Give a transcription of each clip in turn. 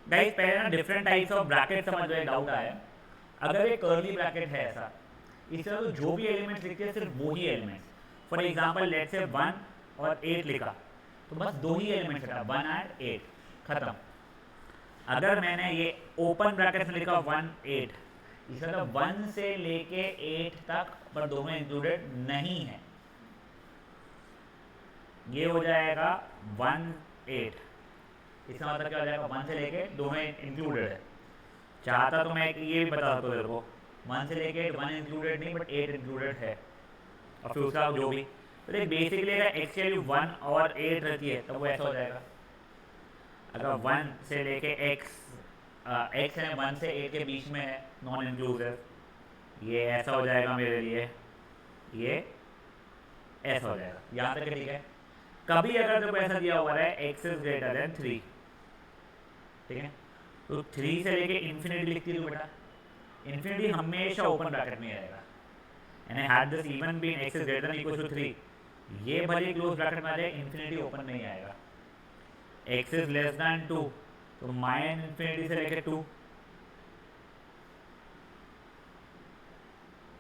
Guys पहले ना different types of bracket समझ में डाउट आया। अगर ये कर्ली ब्रैकेट है ऐसा, इस तरह तो जो भी एलिमेंट्स लिखते हैं सिर्फ वो ही elements. For example let's say 1 और 8 लिखा, तो बस दो ही एलिमेंट्स था, 1 एंड 8, खत्म। अगर मैंने ये ओपन ब्रैकेट में लिखा 1 8, इसका मतलब 1 से लेके 8 तक पर दोनों इंक्लूडेड नहीं है, ये हो जाएगा 1 8। इसका मतलब क्या हो जाएगा, 1 से लेके दोनों इंक्लूडेड है। चाहता तो मैं ये भी बता सकता हूँ तेरे को, 1 से लेके 1 इंक्लूडेड नहीं बट 8 इंक्लूडेड है, और फिर उसका जो भी, तो देख बेसिकली अगर एक्स की वैल्यू 1 और 8 रहती है तब वो ऐसा हो जाएगा। अगर 1 से लेके एक्स एक्स है 1 से 8 के बीच में है, नॉन इंक्लूसिव, ये ऐसा हो जाएगा मेरे लिए, ये ऐसा हो जाएगा। यहाँ तक ठीक है। कभी अगर तेरे को ऐसा दिया हुआ है एक्स इज ग्रेटर देन 3, ठीक है, तो 3 से लेके इन्फिनिटी लिखती है बेटा, इन्फिनिटी हमेशा ओपन ब्रैकेट में आएगा। यानी had this even been x is greater than equal to 3, ये भले क्लोज ब्रैकेट में आ जाए, इन्फिनिटी ओपन नहीं आएगा। x इज लेस देन 2, तो माइन इन्फिनिटी से लेके 2,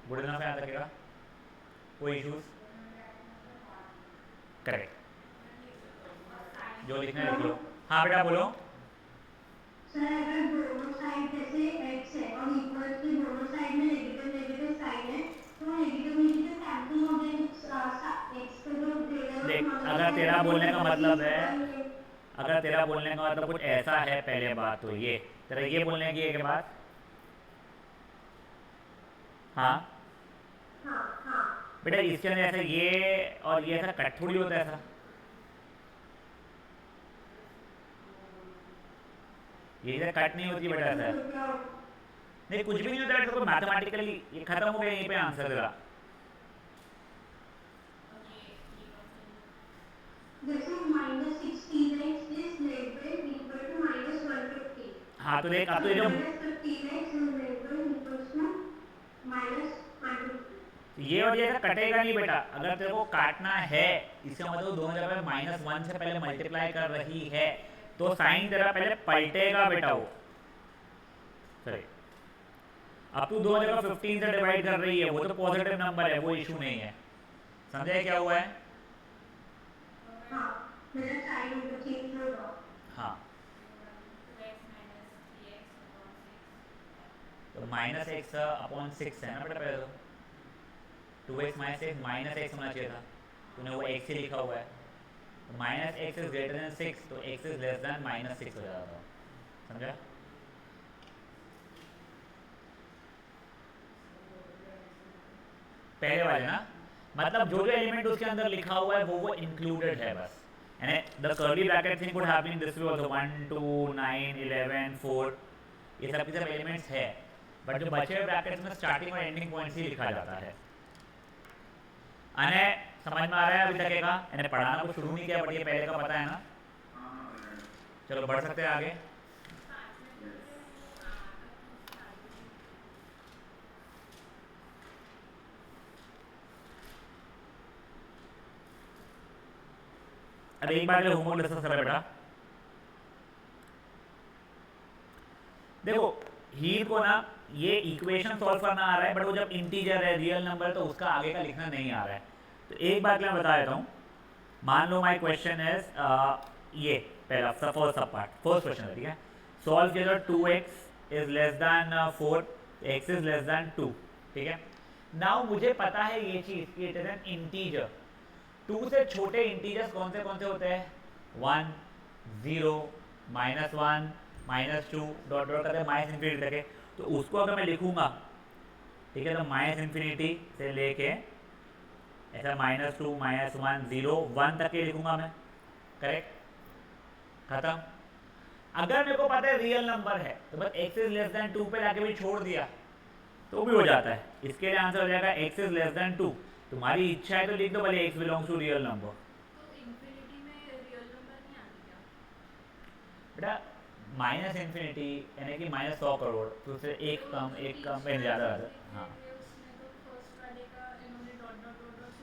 गुड इनफ याद रखेगा, कोई इश्यूज? करेक्ट, जो लिखना है लिख लो। हाँ बेटा बोलो। सर अगर दोनों साइड जैसे x है और इक्वल्स के दोनों साइड में नेगेटिव नेगेटिव साइन है, तो नेगेटिव नेगेटिव कैंसिल हो गए, तो x का जो ग्रेटर और देख स्मॉलर अगर साइड तेरा है वो बोलने का वही मतलब है, रहेंगे। अगर तेरा बोलने का मतलब कुछ ऐसा है, पहले बात तो ये तेरा ये बोलने की एक बात, हाँ हाँ हाँ। बेटा इसके अंदर ऐसा ये और ये ऐसा कट थोड़ी होता है ऐसा, ये ऐसा कट नहीं होती बेटा ऐसा, तो क्या नहीं कुछ भी नहीं होता है, तो मैथमेटिकली ये खत्म हो गया यहीं पे आंसर तेरा। जैसे -16x is less than equal to -150, हाँ तो देख अब सो तो ये जो -15x is less than equals to -150। ये और ये ऐसा कटेगा नहीं बेटा, अगर तेरे को काटना है, इसका मतलब दोनों जगह -1 से पहले मल्टीप्लाई कर रही है, तो साइन तेरा पहले पलटेगा बेटा वो, सही। अब तू दोनों जगह 15 से डिवाइड कर रही है, वो तो पॉजिटिव नंबर है, वो इशू नहीं है, समझे क्या हुआ है? हाँ, मेरा साइन इंटरचेंज होगा। हाँ तो -x/6 है ना बेटा, पहले तो 2x -x -x होना चाहिए था, तूने वो x ही लिखा हुआ है, तो -x इज ग्रेटर देन 6, तो x इज लेस देन -6 हो जाता है, समझा? पहले वाले ना, मतलब जो जो एलिमेंट उसके अंदर लिखा हुआ है वो इंक्लूडेड है बस, यानी the curly bracket thing could have been this way also, 1 2 9 11 4, ये सब के सब एलिमेंट्स है, बट जो बचे हुए ब्रैकेट्स में स्टार्टिंग और एंडिंग पॉइंट्स ही लिखा जाता है। अने समझ में आ रहा है अभी तक का? मैंने पढ़ाना को शुरू नहीं किया बट ये पहले का पता है ना। चलो बढ़ सकते हैं आगे। अरे एक बार होमवर्क डिस्कस करें बेटा। देखो हीर को ना ये इक्वेशन सॉल्व करना आ रहा है, बट वो जब इंटीजर है, रियल नंबर, तो उसका आगे का लिखना नहीं आ रहा है। तो एक बात मैं बता देता हूँ, मान लो माई क्वेश्चन इज ये पहला फर्स्ट सब पार्ट, फर्स्ट क्वेश्चन है, ठीक है। सॉल्व किया 2x is less then 4, x is less then 2, ठीक है। नाउ मुझे पता है ये चीज, इट इज एन इंटीजर। 2 से छोटे इंटीजर्स कौन से होते हैं? 1 0 -1 -2 डॉट डॉट करते माइनस इन्फिनिटी तक है। तो उसको अगर मैं लिखूंगा, ठीक है, तो माइनस इन्फिनिटी से लेके ऐसा -2 -1 0 1 तक के लिखूंगा मैं, करेक्ट, खत्म। अगर मेरे को पता है रियल नंबर है तो बस x इज लेस देन 2 पे जाके भी छोड़ दिया तो भी हो जाता है। इसके लिए आंसर हो जाएगा x इज लेस देन 2। तुम्हारी इच्छा है तो लिख दो भले x belongs to real number. बेटा माइनस इन्फिनिटी यानी कि -100 करोड़, तो उससे एक कम में ज़्यादा आता है। हाँ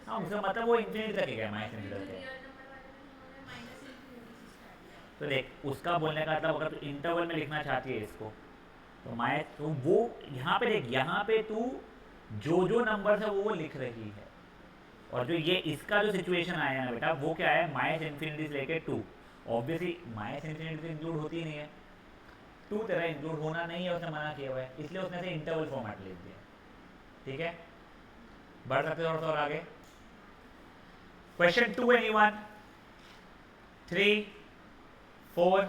हाँ, उसका मतलब वो इन्फिनिटी तक ही गया, माइनस इन्फिनिटी तक है। तो देख उसका बोलने का मतलब अगर तू इंटरवल में लिखना चाहती है इसको तो वो यहाँ पे देख, यहाँ पे तू जो जो नंबर है वो लिख रही है, और जो ये इसका जो सिचुएशन आया है ना बेटा वो क्या है, माइनस इन्फिनिटी से लेके 2। ऑब्वियसली माइनस इन्फिनिटी इंक्लूड होती नहीं है, 2 तेरा इंक्लूड होना नहीं है, उसने मना किया हुआ है, इसलिए उसने से इंटरवल फॉर्मेट लिख दिया। ठीक है, बढ़ सकते थोड़ा सा और आगे। Question 2 anyone? 3 4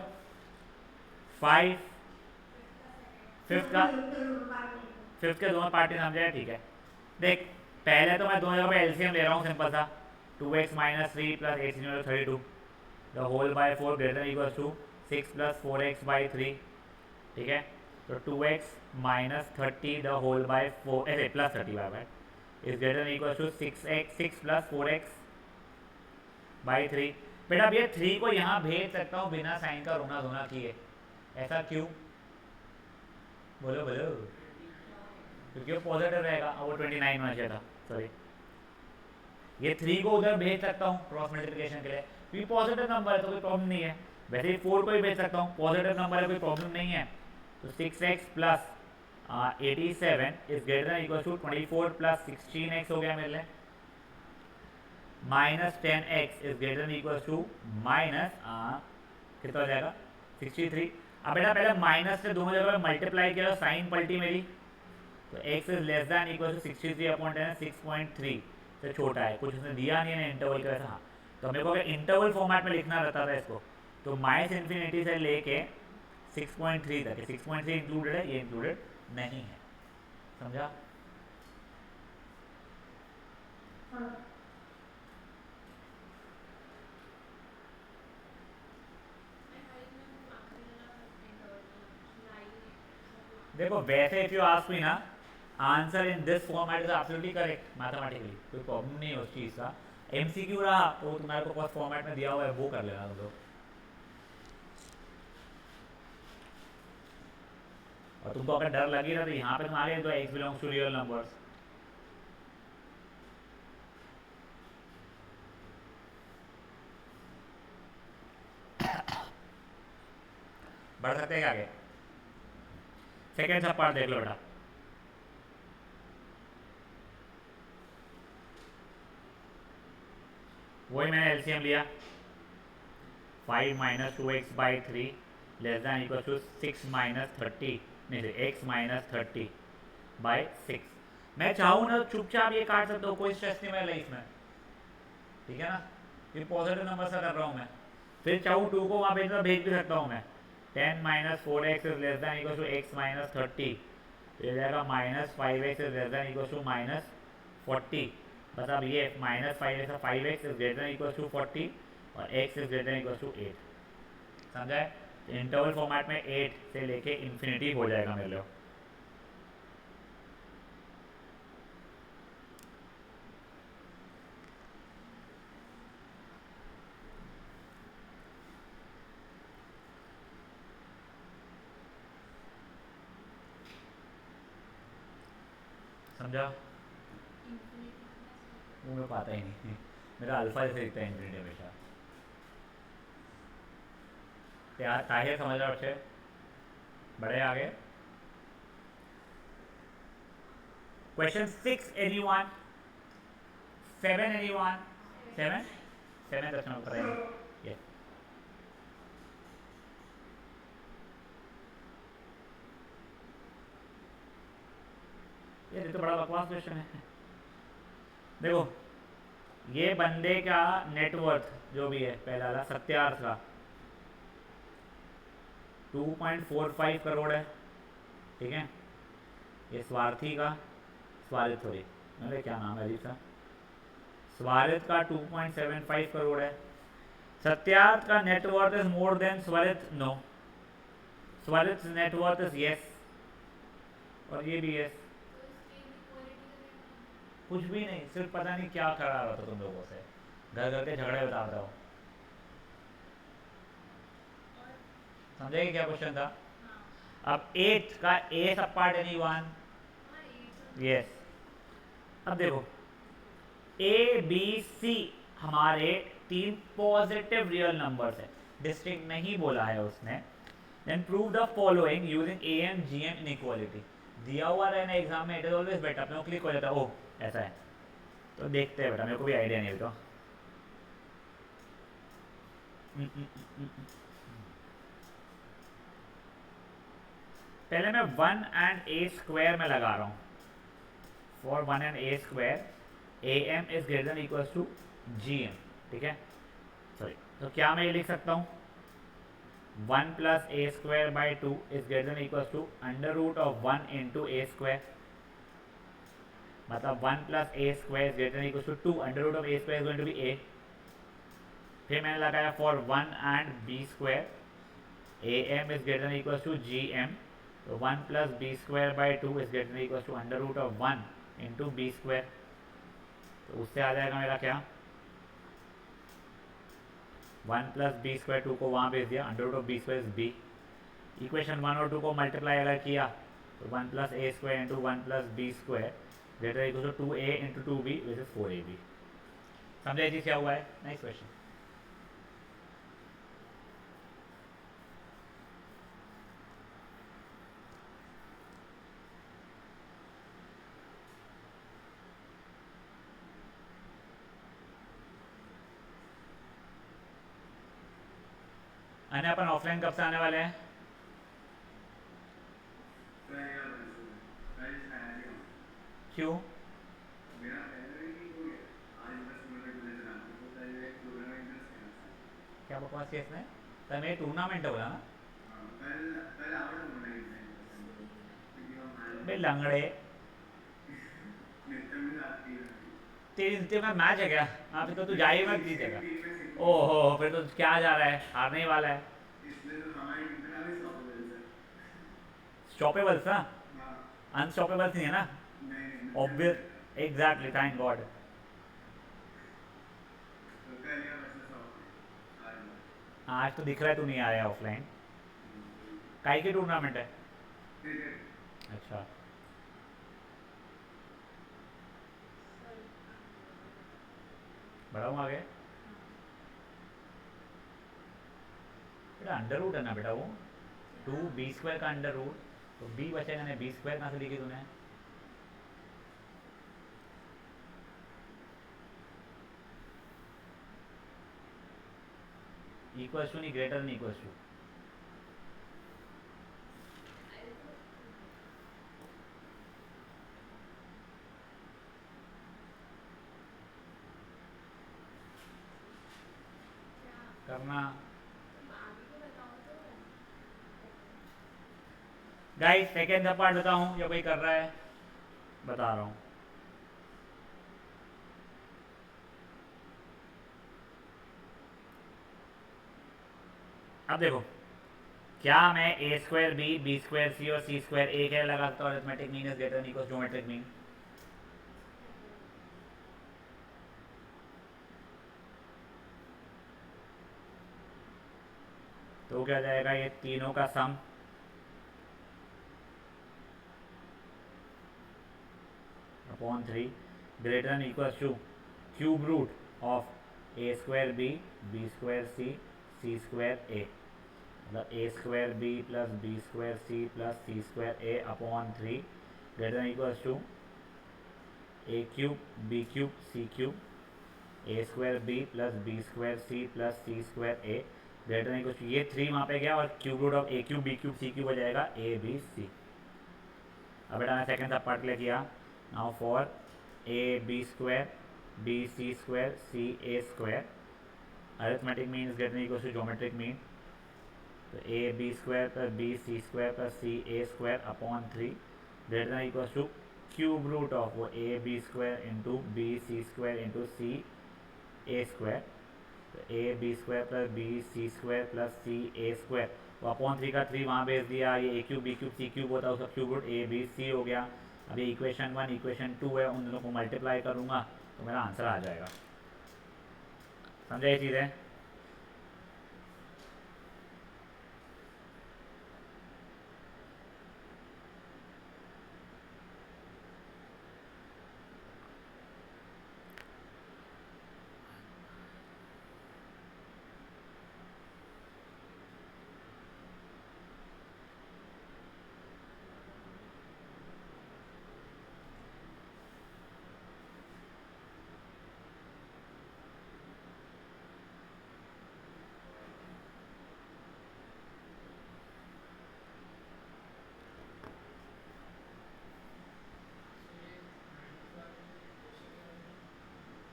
5 फिफ्थ के दोनों पार्टी समझे? ठीक है, देख पहले तो मैं दोनों जगह पे एलसीएम ले रहा हूँ सिंपल सा, 2x minus 3 plus 8 32 the whole by 4 greater equals to 6 plus 4x by 3। ठीक है, तो 2x minus 30 the whole by 4 ऐसे plus 30 by is greater equals to 6 plus 4x by 3। बेटा अब ये 3 को यहाँ भेज सकता हूँ बिना साइन का रोना धोना किए, ऐसा क्यों? बोलो बोलो, क्योंकि वो पॉजिटिव रहेगा और वो 29 होना चाहिए था, सॉरी। ये 3 को उधर भेज सकता हूँ क्रॉस मल्टीप्लिकेशन के लिए, क्योंकि पॉजिटिव नंबर है तो कोई प्रॉब्लम नहीं है। वैसे ही 4 को ही भेज सकता हूँ, पॉजिटिव नंबर है कोई प्रॉब्लम नहीं है। तो 6x plus 87 is greater equal to 24 plus 16x हो गया मेरे लिए, minus 10x is greater equal to minus कितना हो जाएगा 63। अब बेटा पहले माइनस से दोनों जगह मल्टीप्लाई किया, साइन पलटी मेरी, तो x is less than equal to 63/10 6.3 से छोटा है, कुछ उसने दिया नहीं है इंटरवल का। हाँ, तो मेरे को अगर इंटरवल फॉर्मेट में लिखना रहता था इसको, तो माइनस इन्फिनिटी से लेके 6.3 तक, 6.3 इंक्लूडेड है, ये इंक्लूडेड नहीं है, समझा? देखो वैसे इफ यू आस्क मी ना, answer in this format is absolutely correct mathematically, कोई प्रॉब्लम नहीं है उस चीज़ का। एमसीक्यू रहा तो तुम्हारे को फर्स्ट फॉर्मेट में दिया हुआ है वो कर लेना तुम लोग, और तुमको अगर डर लगी रहा तो यहाँ पे तुम आगे तो x belongs to real numbers. बढ़ सकते हैं आगे, सेकेंड सब पार्ट देख लो बेटा। वही मैंने एलसीएम लिया, 5 minus 2x by 3 less than equal to 6 minus 30 नहीं x माइनस 30 बाई 6। मैं चाहूँ ना चुपचाप ये काट सकता हूँ, कोई स्ट्रेस नहीं मेरे लाइफ में, ठीक है ना, ये पॉजिटिव नंबर से कर रहा हूँ मैं। फिर चाहूँ 2 को वहाँ भेज भी सकता हूँ मैं, 10 minus 4x is less than equal to x minus 30, तो ये जाएगा minus 5x is less than equal to minus 40। बस अब ये minus 5x is greater equal to 40 और x is greater equal to 8, समझा है? तो इंटरवल फॉर्मेट में 8 से लेके इन्फिनिटी हो जाएगा मेरे लिए। समझा? वो मैं पाता ही नहीं, मेरा अल्फा जैसे दिखता है इन्फिनिटी हमेशा। ताहिर समझ रहा अच्छे, बढ़े आगे। Question 6 anyone? 7 एनीवन? 7 दर्शन कर रहे हैं ये। ये तो बड़ा बकवास क्वेश्चन है। देखो ये बंदे का नेटवर्थ जो भी है पहला वाला सत्यार्थ का 2.45 करोड़ है, ठीक है। ये स्वार्थी का, स्वारित थोड़ी, अरे क्या नाम है अजीब सा, स्वारित का 2.75 करोड़ है। सत्यार्थ का net worth is more than Swarit, no, Swarit net worth is yes, और ये भी यस। कुछ भी नहीं, सिर्फ पता नहीं क्या करा रहा था तुम लोगों से, घर घर के झगड़े बता रहा हो। समझेगी क्या क्वेश्चन था? अब 8 का ए सब पार्ट एनीवन? यस। अब देखो ए बी सी हमारे 3 पॉजिटिव रियल नंबर्स है, डिस्टिंक्ट नहीं बोला है उसने, then prove the following using A M G M inequality. दिया हुआ रहना एग्जाम में, इट इज ऑलवेज बेटर, अपने को क्लिक हो जाता है, ओह ऐसा है। तो देखते हैं बेटा, मेरे को भी आइडिया नहीं है तो। पहले मैं 1 एंड ए स्क्वायर में लगा रहा हूँ। For 1 and A square A M is greater than equals to G M, ठीक है। सॉरी, तो क्या मैं ये लिख सकता हूँ 1 plus A square by 2 is greater than equals to under root of 1 into A square, मतलब 1 plus A square is greater than equals to 2 under root of A square is going to be A. फिर मैंने लगाया for 1 and B square A M is greater than equals to G M, तो 1 plus B square by 2 is greater than equals to under root of 1 into B square. तो उससे आ जाएगा मेरा क्या 1 plus B square, 2 को वहाँ भेज दिया, under root of B square is B. Equation 1 और 2 को मल्टीप्लाई अगर किया तो 1 plus A square into 1 plus B square greater equal to 2a into 2b which is 4ab। समझे जी क्या हुआ है? Nice question. अपन ऑफलाइन कब से आने वाले हैं? क्यों? क्या बकवास किया इसने? तब ये टूर्नामेंट बोला ना बे लंगड़े, तेरी नृत्य में मैच है क्या? हाँ फिर तो तू जा ही मत जीतेगा। ओहो, फिर तो क्या जा रहा है, हारने ही वाला है। स्टॉपेबल्स ना, अनस्टॉपेबल्स नहीं है ना, ऑब्वियस, एग्जैक्टली, थैंक गॉड। आज तो दिख रहा है तू नहीं आया ऑफलाइन। काहे की टूर्नामेंट है? अच्छा, बढ़ाऊँ आगे? बेटा अंडर रूट है ना बेटा वो, 2b स्क्वायर का अंडर रूट, तो b बचेगा ना, b स्क्वायर कहाँ से लिखी तूने? इक्वल्स टू नहीं, ग्रेटर देन इक्वल्स टू। करना गाइस, सेकेंड पार्ट बताऊं या कोई कर रहा है? बता रहा हूँ। अब देखो, क्या मैं A square B square C और सी स्क्वायर ए क्या लगा सकता हूँ arithmetic mean is greater than equals geometric mean? तो क्या जाएगा ये तीनों का sum upon 3 greater than equals to cube root of A square B square C square A, मतलब A square B plus B square C plus C square A upon 3 greater than equals to A cube B cube C cube A square B plus B square C plus C square A greater than equals to, ये 3 वहाँ पे गया और cube root of A cube B cube C cube हो जाएगा ए B सी। अब बेटा मैं सेकेंड सब पार्ट ले किया। Now for A B square B C square C A square, arithmetic mean is greater than equals to geometric mean, तो A B square plus B C square plus C A square upon 3 greater than equals to cube root of वो A B square into B C square into C A square, तो A B square plus B C square plus C A square, वो upon 3 का 3 वहाँ भेज दिया, ये A cube B cube C cube होता है उसका cube root A B C हो गया। अब ये इक्वेशन 1 इक्वेशन 2 है, उन दोनों को मल्टीप्लाई करूँगा तो मेरा आंसर आ जाएगा। समझा ये चीज़ है?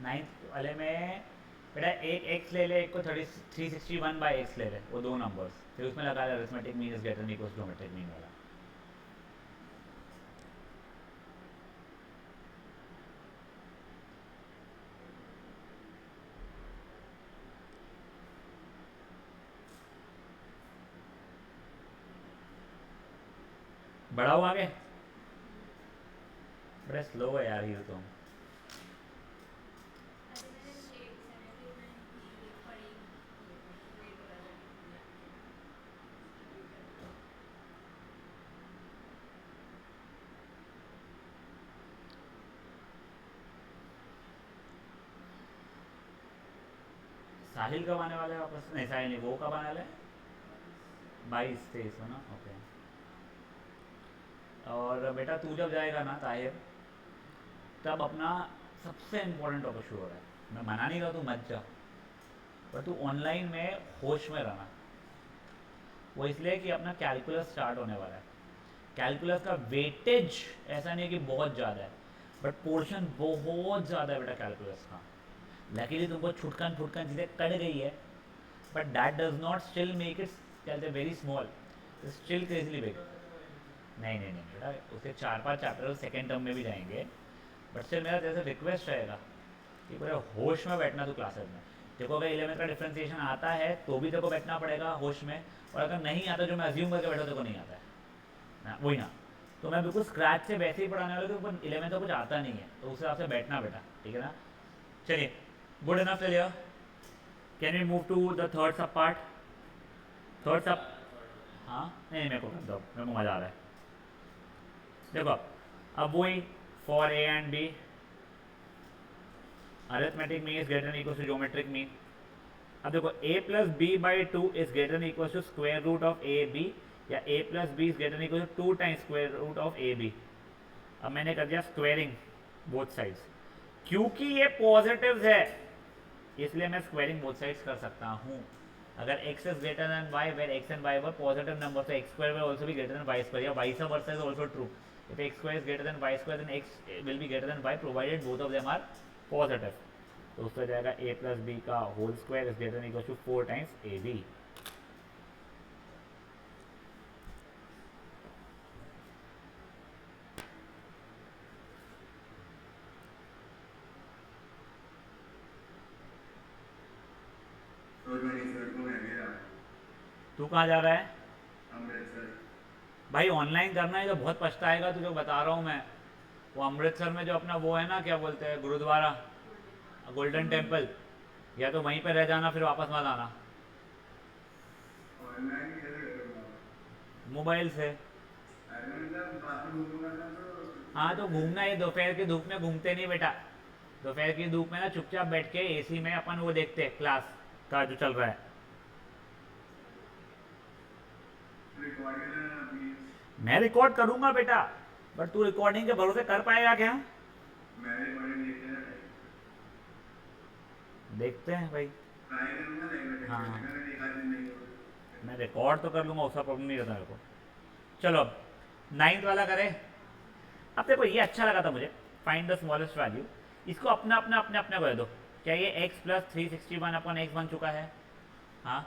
नाइन्थ वाले में बेटा एक एक्स ले ले, एक को 361 बाई एक्स ले ले, वो दो नंबर्स, फिर उसमें लगा ले arithmetic mean is greater than equals to geometric mean वाला। बड़ा हुआ आगे, बड़ा स्लो है यार ये तो। साहिल कब आने वाले हैं वापस? नहीं साहिल नहीं, वो कब आने वाले हैं? 22-23 को ना, ओके। और बेटा तू जब जाएगा ना ताहिर, तब अपना सबसे इम्पोर्टेंट टॉपिक शुरू हो रहा है। मैं मना नहीं रहा, तू मत जा, पर तू ऑनलाइन में होश में रहना। वो इसलिए कि अपना कैलकुलस स्टार्ट होने वाला है। कैलकुलस का वेटेज ऐसा नहीं है कि बहुत ज़्यादा है, बट पोर्शन बहुत ज़्यादा है बेटा कैलकुलस का। लकीली तुमको छुटकन फुटकन चीज़ें कट गई है, but that does not still make it कहते वेरी स्मॉल, स्टिल क्रेजली बिग। नहीं नहीं नहीं बेटा, उसके 4-5 चैप्टर सेकेंड टर्म में भी जाएंगे, बट स्टिल मेरा जैसे रिक्वेस्ट रहेगा कि पूरे होश में बैठना तू क्लासेस में। देखो अगर 11th का डिफ्रेंसिएशन आता है तो भी देखो बैठना पड़ेगा होश में, और अगर नहीं आता, जो मैं अज्यूम करके बैठा देखो नहीं आता है ना, वही ना, तो मैं बिल्कुल स्क्रैच से वैसे ही पढ़ाने वाले हूँ, पर 11th का कुछ आता नहीं है, तो उस हिसाब से बैठना बेटा, ठीक है ना। चलिए, गुड इनफ चलिए, can we move to the third sub part? Third sub, हाँ नहीं मेरे को कर दो, मेरे को मज़ा आ रहा है। देखो अब वही for A and B, arithmetic mean is greater than equal to geometric mean. अब देखो a plus B by 2 is greater than equal to square root of A B, या a plus B is greater than equal to 2 times square root of A B. अब मैंने कर दिया squaring both sides, क्योंकि ये positives है इसलिए मैं स्क्वायरिंग बोथ साइड्स कर सकता हूँ। अगर x is greater than y, where x and y were positive number, तो x square will also be greater than y square, या vice versa is also true. If x square is greater than y square, then x will be greater than y provided both of them are positive. तो उसका जाएगा a plus B का whole square is greater than equal to 4 times A B. तू कहाँ जा रहा है? अमृतसर। भाई ऑनलाइन करना है तो बहुत पछताएगा तुझे बता रहा हूँ मैं। वो अमृतसर में जो अपना वो है ना, क्या बोलते हैं, गुरुद्वारा, गोल्डन टेम्पल, या तो वहीं पे रह जाना फिर वापस मत आना। मोबाइल से। हाँ तो घूमना, ये दोपहर की धूप में घूमते नहीं बेटा। दोपहर की धूप में ना चुपचाप बैठ के एसी में अपन वो देखते हैं क्लास का जो चल रहा है। मैं रिकॉर्ड करूंगा बेटा, बट तू रिकॉर्डिंग के भरोसे कर पाएगा क्या? देखते हैं भाई। हाँ मैं रिकॉर्ड तो कर लूंगा, उसका प्रॉब्लम नहीं रहता मेरे को। चलो अब 9th वाला करें। अब देखो ये अच्छा लगा था मुझे, फाइंड द स्मॉलेस्ट वैल्यू। इसको अपना अपना अपने अपने कर दो। क्या ये x प्लस 361 अपन x बन चुका है? हाँ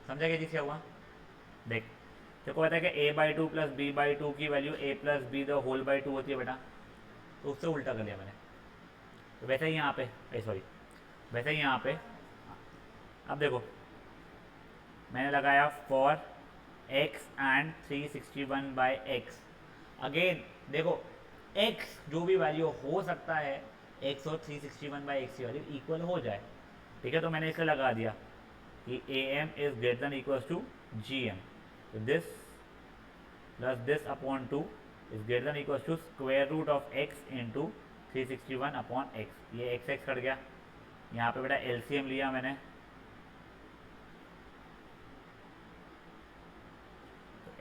समझा क्या चीज़ क्या हुआ? देख देखो कहता है कि a by 2 plus B by 2 की value a plus B the whole by 2 होती है बेटा, तो उससे उल्टा कर दिया मैंने। तो वैसे ही यहाँ पे सॉरी वैसे ही यहाँ पे अब देखो मैंने लगाया for x and 361 by x. Again देखो x जो भी वैल्यू हो सकता है x और 361 बाई एक्स की वैल्यू इक्वल हो जाए, ठीक है। तो मैंने इसे लगा दिया कि am is greater than equals to gm, तो this plus this upon 2 is greater than equals to square root of x into 361 upon x. ये x कट गया, यहाँ पे बेटा एलसीएम लिया मैंने,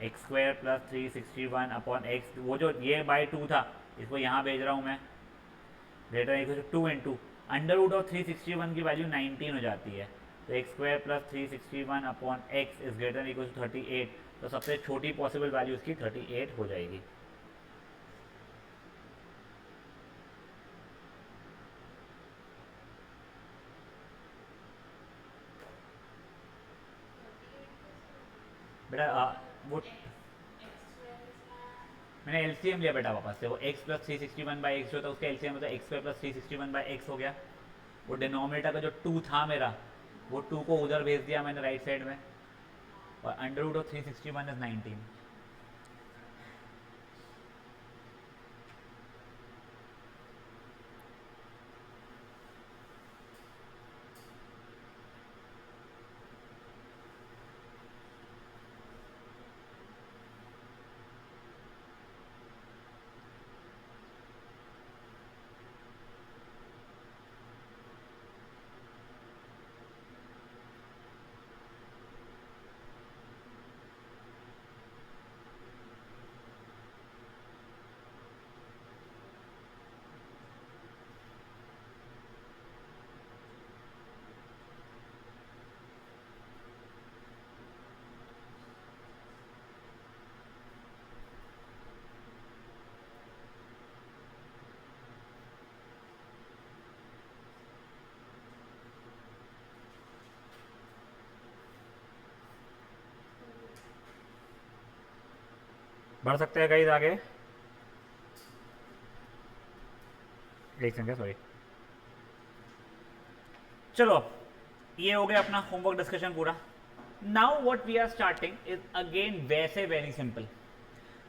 x square plus 361 upon x, वो जो ये बाई 2 था इसको यहाँ भेज रहा हूँ मैं, greater equal to 2 into under root of 361 की वैल्यू 19 हो जाती है, तो x square plus 361 upon x is greater equal to 38। तो सबसे छोटी पॉसिबल वैल्यू इसकी 38 हो जाएगी। बेटा वो मैंने एलसीएम लिया बेटा वापस से, वो x प्लस 361/x जो था उसका एलसीएम होता है x² प्लस 361/x हो गया। वो डिनोमिनेटर का जो 2 था मेरा, वो 2 को उधर भेज दिया मैंने राइट साइड में, और अंडर रूट ऑफ 361 इज 19। बढ़ सकते हैं कहीं आगे, एक सेकंड सॉरी। चलो ये हो गया अपना होमवर्क डिस्कशन पूरा। Now what we are starting is again वैसे वेरी सिंपल।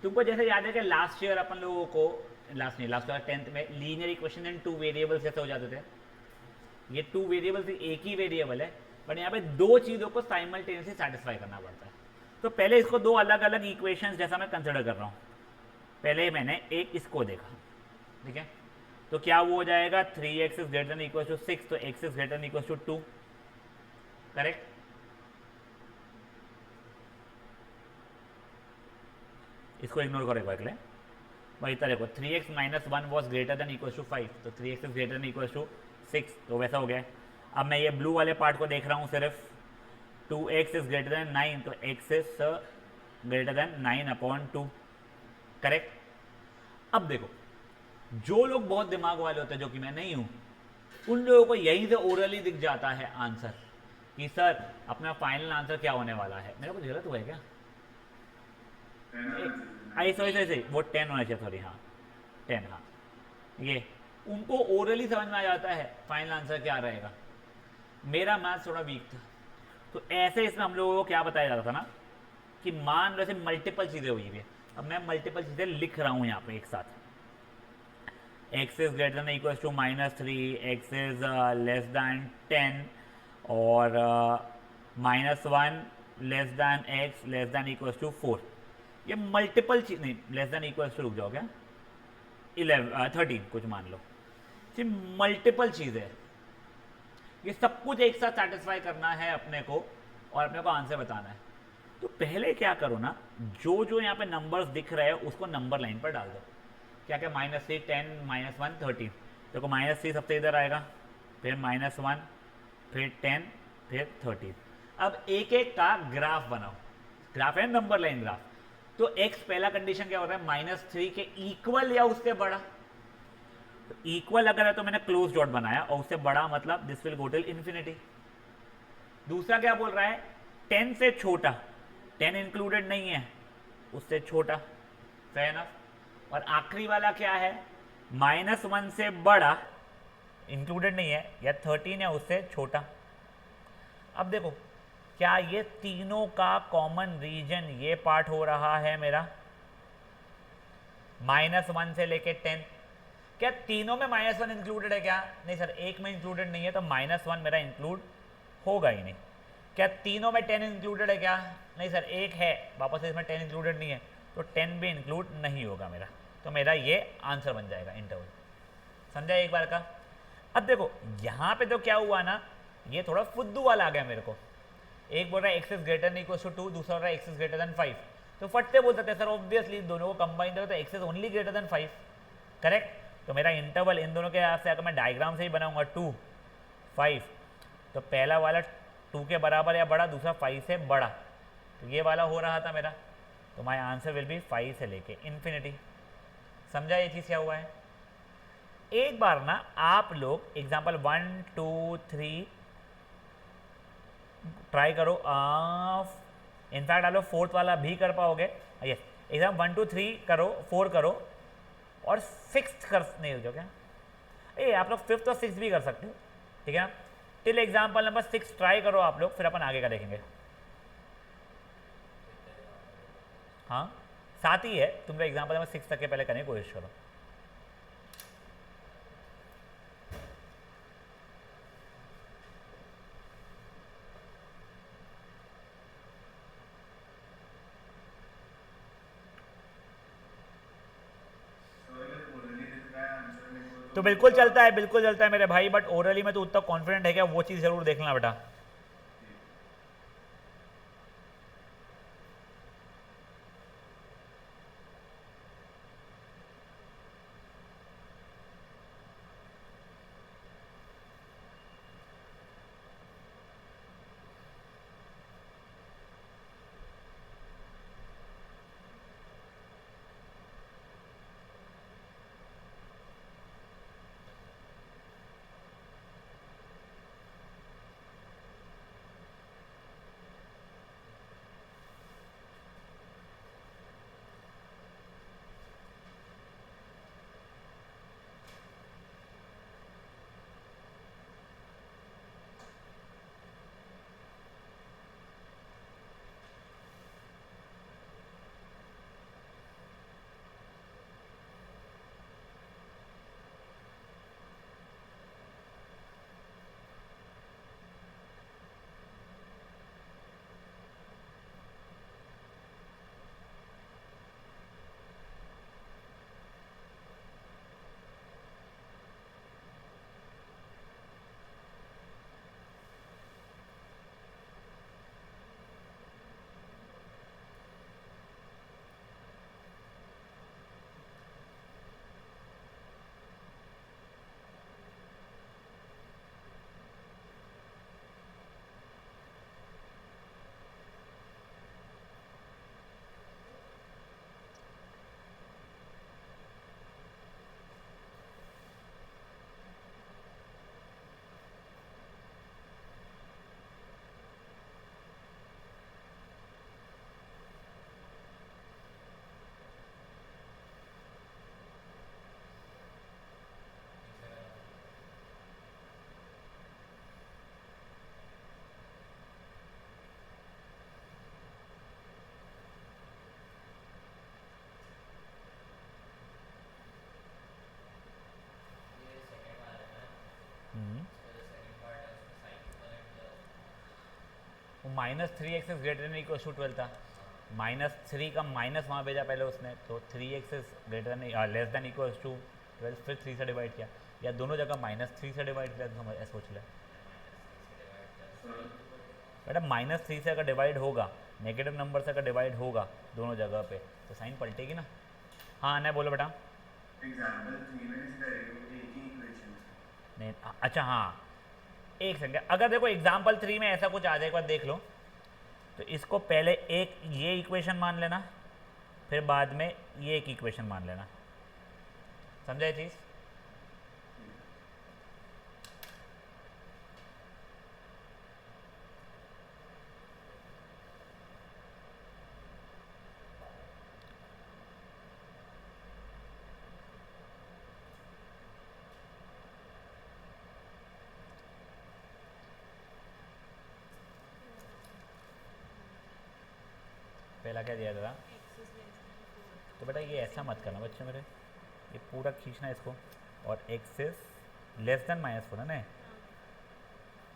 तुमको जैसे याद है कि लास्ट ईयर अपन लोगों को, लास्ट 10th में लीनियर इक्वेशन इन 2 वेरिएबल्स जैसे हो जाते थे। ये 2 वेरिएबल्स एक ही वेरिएबल है, बट यहाँ पे 2 चीज़ों को साइमल्टेनियसली सेटिस्फाई करना पड़ता है। तो पहले इसको 2 अलग अलग इक्वेशंस जैसा मैं कंसिडर कर रहा हूँ। पहले मैंने एक इसको देखा, ठीक है, तो क्या वो हो जाएगा 3x is greater than equal to 6, तो x is greater than equal to 2, correct. इसको इग्नोर करो एक बार के लिए, वही तरह को 3x - 1 was greater than equal to 5, तो 3x is greater than equal to 6, तो वैसा हो गया। अब मैं ये ब्लू वाले पार्ट को देख रहा हूँ सिर्फ, 2x इज ग्रेटर देन 9, तो x is greater then 9/2, correct. अब देखो, जो लोग बहुत दिमाग वाले होते हैं, जो कि मैं नहीं हूं, उन लोगों को यहीं से ओरली दिख जाता है आंसर कि सर अपना फाइनल आंसर क्या होने वाला है। मेरा कुछ गलत हुआ है क्या? सॉरी वो 10 होना चाहिए, सॉरी, हाँ 10, हाँ। ये उनको ओरली समझ में आ जाता है फाइनल आंसर क्या रहेगा। मेरा मैथ थोड़ा वीक था, तो ऐसे इसमें हम लोगों को क्या बताया जाता था ना, कि मान लो ऐसे मल्टीपल चीज़ें हुई है। अब मैं मल्टीपल चीज़ें लिख रहा हूँ यहाँ पे एक साथ, x is greater than equal to -3, x is less than 10, और -1 less than x less than equal to 4। ये मल्टीपल चीज नहीं, लेस दैन इक्वल टू रुक जाओ क्या, 13 कुछ मान लो, ये मल्टीपल चीज़ है। ये सब कुछ एक साथ सेटिस्फाई करना है अपने को, और अपने को आंसर बताना है। तो पहले क्या करो ना, जो जो यहाँ पे नंबर्स दिख रहे हैं उसको नंबर लाइन पर डाल दो। क्या क्या, -3, 10, -1, 13। देखो -3 सबसे इधर आएगा, फिर -1, फिर 10, फिर 13। अब एक एक का ग्राफ बनाओ। ग्राफ है नंबर लाइन ग्राफ। तो x पहला कंडीशन क्या होता है, -3 के इक्वल या उससे बड़ा। तो इक्वल अगर है तो मैंने क्लोज डॉट बनाया, और उससे बड़ा मतलब this will go till infinity. दूसरा क्या बोल रहा है, 10 से छोटा, 10 इंक्लूडेड नहीं है, उससे छोटा, फेयर एनफ। और आखिरी वाला क्या है, -1 से बड़ा, इंक्लूडेड नहीं है, या 13 है उससे छोटा। अब देखो, क्या ये तीनों का कॉमन रीजन ये पार्ट हो रहा है मेरा, -1 से लेके 10। क्या तीनों में -1 इंक्लूडेड है क्या? नहीं सर, एक में इंक्लूडेड नहीं है, तो -1 मेरा इंक्लूड होगा ही नहीं। क्या तीनों में 10 इंक्लूडेड है क्या? नहीं सर, एक है, वापस इसमें 10 इंक्लूडेड नहीं है, तो 10 भी इंक्लूड नहीं होगा मेरा। तो मेरा ये आंसर बन जाएगा इंटरवल। समझा एक बार का? अब देखो यहाँ पे तो क्या हुआ ना, ये थोड़ा फुद्दू वाला आ गया मेरे को। एक बोल रहा है x is greater than equal to 2, दूसरा बोल रहा है x इज ग्रेटर देन 5। तो फट से बोल सकते हैं सर ऑब्वियसली दोनों को कंबाइन करो तो x is only greater than 5, correct. तो मेरा इंटरवल इन दोनों के हिसाब से अगर मैं डायग्राम से ही बनाऊंगा 2, 5, तो पहला वाला 2 के बराबर या बड़ा, दूसरा 5 से बड़ा, तो ये वाला हो रहा था मेरा। तो माई आंसर विल बी 5 से लेके इन्फिनिटी। समझा ये चीज़ क्या हुआ है? एक बार ना आप लोग एग्जाम्पल 1, 2, 3 ट्राई करो। इनफैक्ट आप लोग फोर्थ वाला भी कर पाओगे। यस, एग्जाम 1 2 3 करो, 4 करो और 6 कर नहीं हो क्या? आप लोग 5th और 6th भी कर सकते हो, ठीक है ना? टिल एग्जाम्पल नंबर 6 ट्राई करो आप लोग, फिर अपन आगे का देखेंगे। हाँ, साथ ही है, तुम लोग एग्जाम्पल नंबर 6 तक के पहले करने की कोशिश करो। तो बिल्कुल चलता है, बिल्कुल चलता है मेरे भाई, बट ओरली में तो उतना कॉन्फिडेंट है क्या, वो चीज़ जरूर देखना बेटा। -3x is greater than equal to 12 था। -3 का माइनस वहाँ भेजा पहले उसने, तो 3x is greater than less than equal to 12, फिर 3 से डिवाइड किया, या दोनों जगह -3 से डिवाइड किया, तो समझ सोच ले बेटा। -3 से अगर डिवाइड होगा, नेगेटिव नंबर से अगर डिवाइड होगा दोनों जगह पे, तो साइन पलटेगी ना। हाँ नहीं बोलो बेटा। एग्जाम्पल 3 में किसी एक ही इक्वेशन नहीं, अच्छा हाँ, एक सेकंड, अगर देखो एग्जाम्पल 3 में ऐसा कुछ आ जाए, एक बार देख लो, तो इसको पहले एक ये इक्वेशन मान लेना, फिर बाद में ये एक इक्वेशन मान लेना, समझा ये चीज़? पहला क्या दिया था? तो बेटा ये ऐसा मत करना बच्चे मेरे, ये पूरा खींचना इसको, और x इज लेस देन -4 है ना,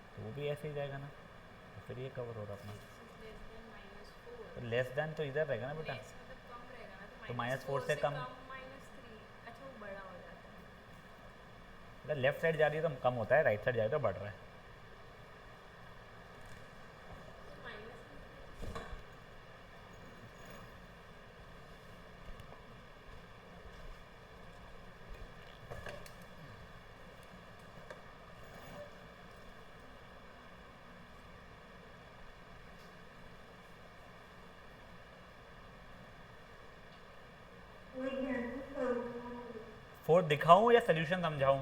तो वो भी ऐसे ही जाएगा ना, तो फिर ये कवर हो रहा अपना। तो लेस देन तो इधर रहेगा ना बेटा, तो -4 से कम, बेटा लेफ्ट साइड जा रही है तो कम होता है, राइट साइड जा रही है तो बढ़ रहा है। फोर्थ दिखाऊं या सोल्यूशन समझाऊं?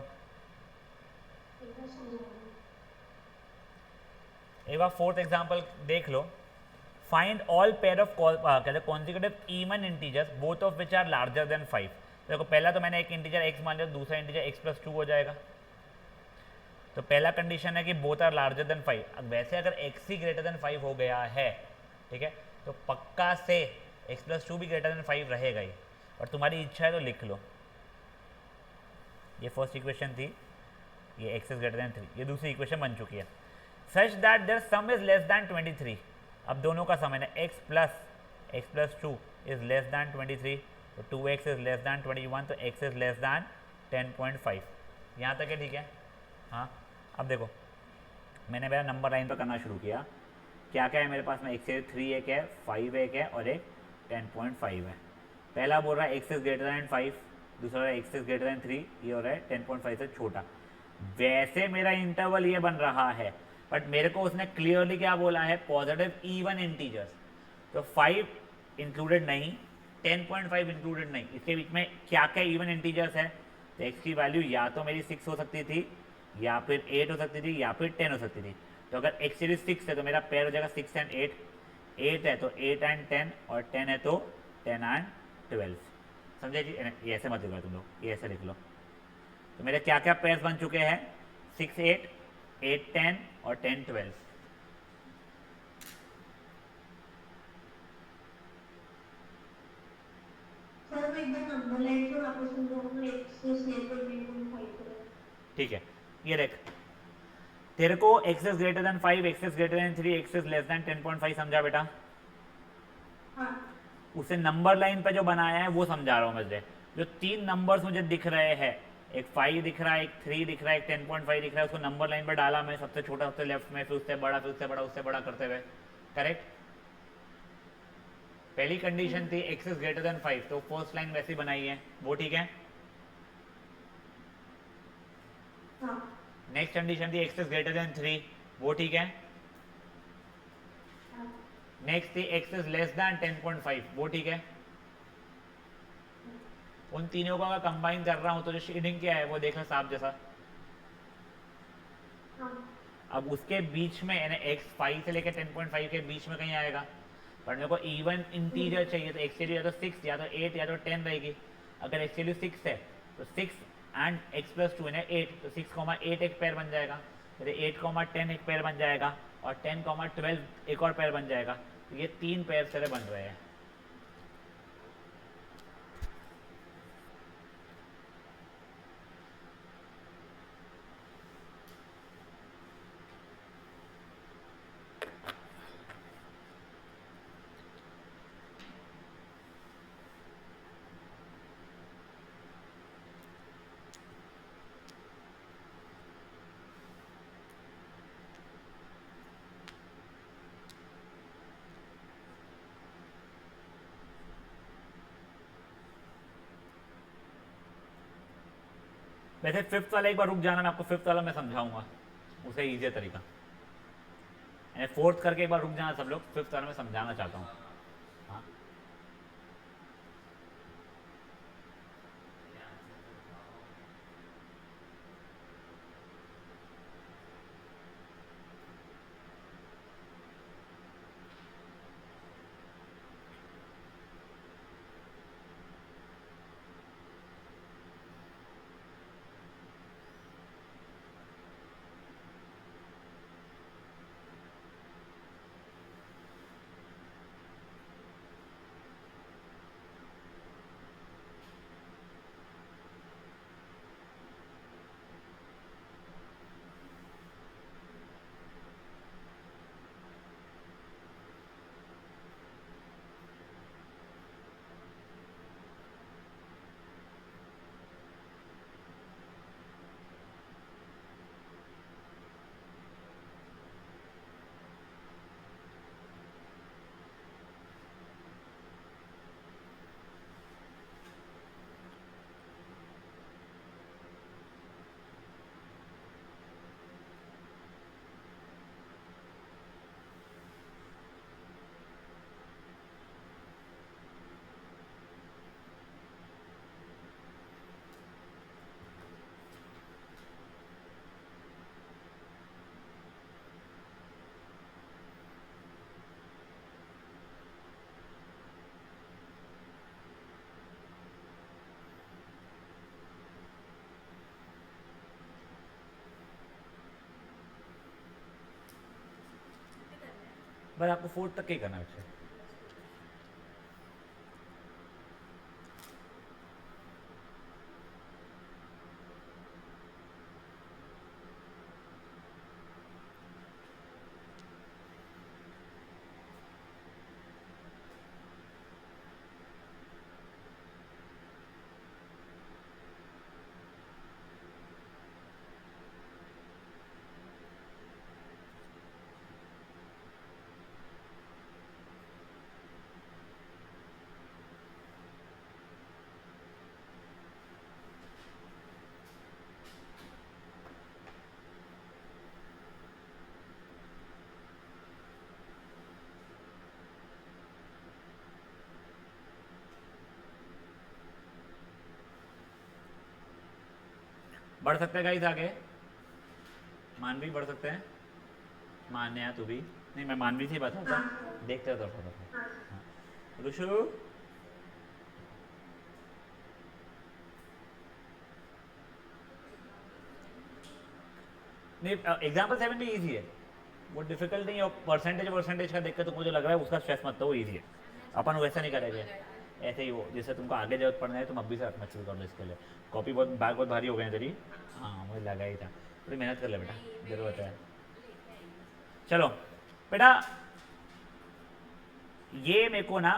एक बार फोर्थ एग्जांपल देख लो। फाइंड ऑल पेयर ऑफ कहते consecutive even integers both of which are larger than 5। देखो पहला तो मैंने एक इंटीजर x मान लिया, दूसरा इंटीजर x+2 हो जाएगा। तो पहला कंडीशन है कि बोथ आर लार्जर देन 5। अब वैसे अगर x ही ग्रेटर देन 5 हो गया है, ठीक है, तो पक्का से x+2 भी ग्रेटर देन 5 रहेगा ही। और तुम्हारी इच्छा है तो लिख लो। ये फर्स्ट इक्वेशन थी, ये x इज ग्रेटर देन 3, ये दूसरी इक्वेशन बन चुकी है। Such that their sum is less than 23। अब दोनों का सम है x+2 इज लेस दैन 23, तो 2x इज लेस दैन 21, तो x इज लेस दैन 10.5। यहाँ तक है, ठीक है। हाँ, अब देखो मैंने मेरा नंबर लाइन पर करना शुरू किया। क्या क्या है मेरे पास में, x से 3 एक है, 5 एक है और एक 10.5 है। पहला बोल रहा है x इज ग्रेटर दैन 5, दूसरा है x इज ग्रेटर दैन 3, ये हो रहा है 10.5 से छोटा। वैसे मेरा इंटरवल ये बन रहा है, बट मेरे को उसने क्लियरली क्या बोला है, पॉजिटिव इवन इंटीजर्स। तो 5 इंक्लूडेड नहीं, 10.5 इंक्लूडेड नहीं, इसके बीच में क्या क्या इवन इंटीजर्स है। तो x की वैल्यू या तो मेरी 6 हो सकती थी, या फिर 8 हो सकती थी, या फिर 10 हो सकती थी। तो अगर x सीरीज 6 है तो मेरा पेयर हो जाएगा 6 एंड 8, 8 है तो 8 एंड 10, और 10 है तो 10 एंड 12। समझे जी? ये ऐसे मत लिखो तुम लोग, ये ऐसे लिख लो। तो मेरे क्या क्या पेयर्स बन चुके हैं, 6 8, 8 10 और 10 12। सर मैं एक बार नंबर लाइन से वापस समझाऊंगा, एक से लेकर 10.5 तक। ठीक है, ये देख, तेरे को x is greater then 5, x is greater then 3, x is less then 10.5 समझा बेटा? हाँ उसे नंबर लाइन पे जो बनाया है वो समझा रहा हूँ मैं। जो 3 नंबर्स मुझे दिख रहे हैं, एक 5 दिख रहा है, एक 3 दिख रहा है, एक 10.5 दिख रहा है, उसको नंबर लाइन पर डाला मैं, सबसे छोटा सबसे लेफ्ट में, फिर उससे बड़ा, फिर उससे बड़ा, उससे बड़ा करते हुए। करेक्ट? पहली कंडीशन थी x इज ग्रेटर देन 5, तो फर्स्ट लाइन वैसी बनाई है, वो ठीक है। हाँ नेक्स्ट कंडीशन थी x इज ग्रेटर देन 3, वो ठीक है। हाँ नेक्स्ट थी x इज लेस देन 10.5, वो ठीक है। उन तीनों को अगर कंबाइन कर रहा हूं तो जो शेडिंग क्या है वो देखो साफ जैसा। हाँ अब उसके बीच में यानी x 5 से लेकर 10.5 के बीच में कहीं आएगा, पर मेरे को इवन इंटीजर चाहिए, तो x की या तो 6 या तो 8 या तो 10 रहेगी। अगर x की वैल्यू 6 है तो 6 एंड x+2 यानी 8, तो 6,8 एक पेयर बन जाएगा, फिर 8,10 एक पेयर बन जाएगा, और 10,12 एक और पेयर बन जाएगा। तो ये 3 पेयर से बन रहे हैं। वैसे फिफ्थ वाला एक बार रुक जाना, मैं आपको फिफ्थ वाला मैं समझाऊंगा उसे ईजी तरीका। फोर्थ करके एक बार रुक जाना सब लोग, फिफ्थ वाला मैं समझाना चाहता हूँ। हाँ, बस आपको 4 तक ही करना है। बढ़ सकते हैं गाइस आगे, मानवी बढ़ सकते हैं, मान्या तू भी नहीं, मैं मानवी से ही बता था, हाँ सर, देखते हैं तो हाँ सर। हाँ ऋषु। नहीं एग्जाम्पल 7 भी इजी है, वो डिफिकल्ट नहीं है, परसेंटेज का देख के तो मुझे लग रहा है उसका स्ट्रेस मत, तो वो इजी है। अपन वैसा नहीं करेंगे, ऐसे ही वो जैसे तुमको आगे जरूरत पड़ना है तुम अभी से रखना शुरू कर लो इसके लिए। कॉपी बहुत बैग बहुत भारी हो गए हैं तेरी, हाँ मुझे लगा ही था, थोड़ी मेहनत कर ले बेटा, जरूरत है। चलो बेटा, ये मेरे को ना,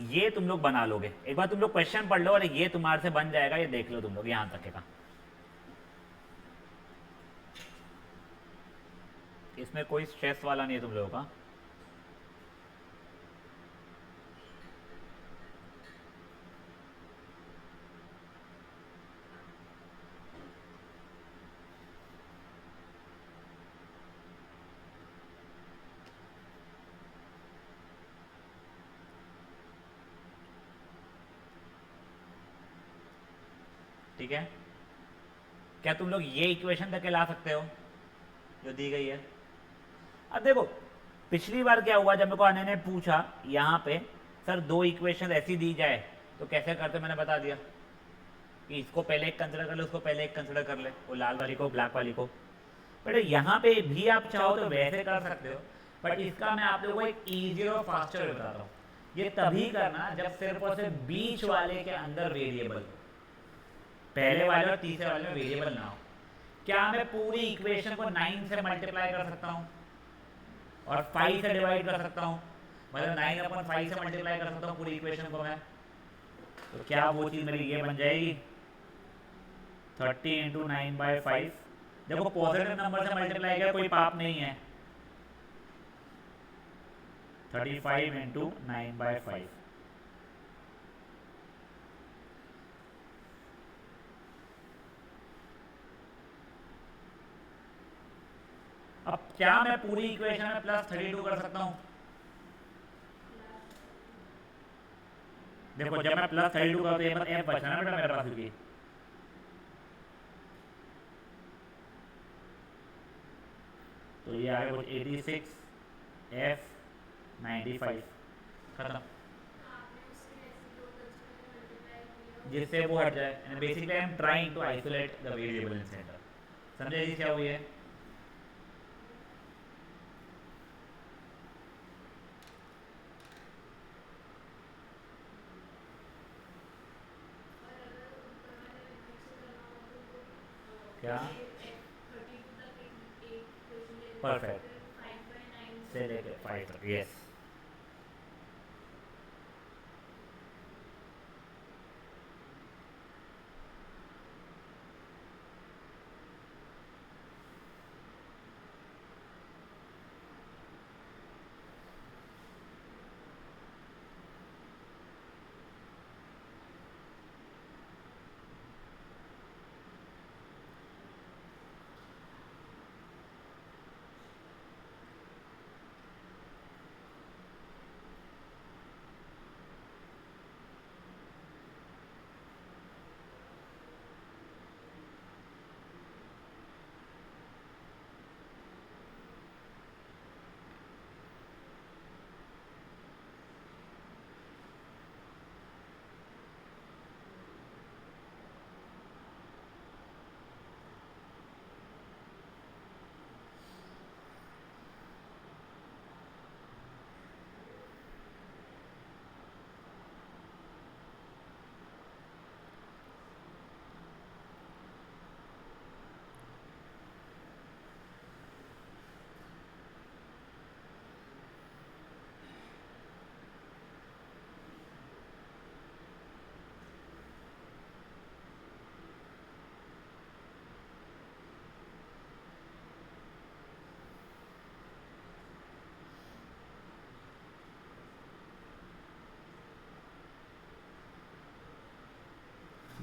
ये तुम लोग बना लोगे, एक बार तुम लोग क्वेश्चन पढ़ लो और ये तुम्हारे से बन जाएगा, ये देख लो तुम लोग यहाँ तक का। इसमें कोई स्ट्रेस वाला नहीं है तुम लोगों का। ठीक है, क्या तुम लोग ये इक्वेशन तक ला सकते हो जो दी गई है? अब देखो पिछली बार क्या हुआ, जब मेरे को अनय ने पूछा यहाँ पे सर 2 इक्वेशन ऐसी दी जाए तो कैसे करते, मैंने बता दिया कि इसको पहले एक कंसिडर कर ले, उसको पहले एक कंसिडर कर ले, वो लाल वाली को ब्लैक वाली को। बट यहाँ पे भी आप चाहो तो वैसे कर सकते हो, बट इसका मैं आप लोगों को एक ईजी और फास्टर बताता हूँ। ये तभी करना जब सिर्फ और सिर्फ बीच वाले के अंदर वेरिएबल, पहले वाले और तीसरे वाले में वेरिएबल ना हो। क्या मैं पूरी इक्वेशन को 9 से मल्टीप्लाई कर सकता हूँ और 5 से डिवाइड कर सकता हूँ, मतलब 9/5 से मल्टीप्लाई कर सकता हूँ पूरी इक्वेशन को मैं, तो क्या वो चीज़ मेरी ये बन जाएगी 30 × 9/5। देखो पॉजिटिव नंबर से मल्टीप्लाई किया कोई पाप नहीं है, 35 × 9/5। अब क्या मैं पूरी इक्वेशन में +32 कर सकता हूँ? देखो जब मैं +32 करता हूँ तो f बचना है बेटा मेरे पास, क्योंकि तो ये आगे कुछ 86 f 95 खत्म, जिससे वो हट जाए। Basically I am trying to isolate the variable in centre. समझे जी क्या हुई है? क्या परफेक्ट से लेके 5 तक, यस।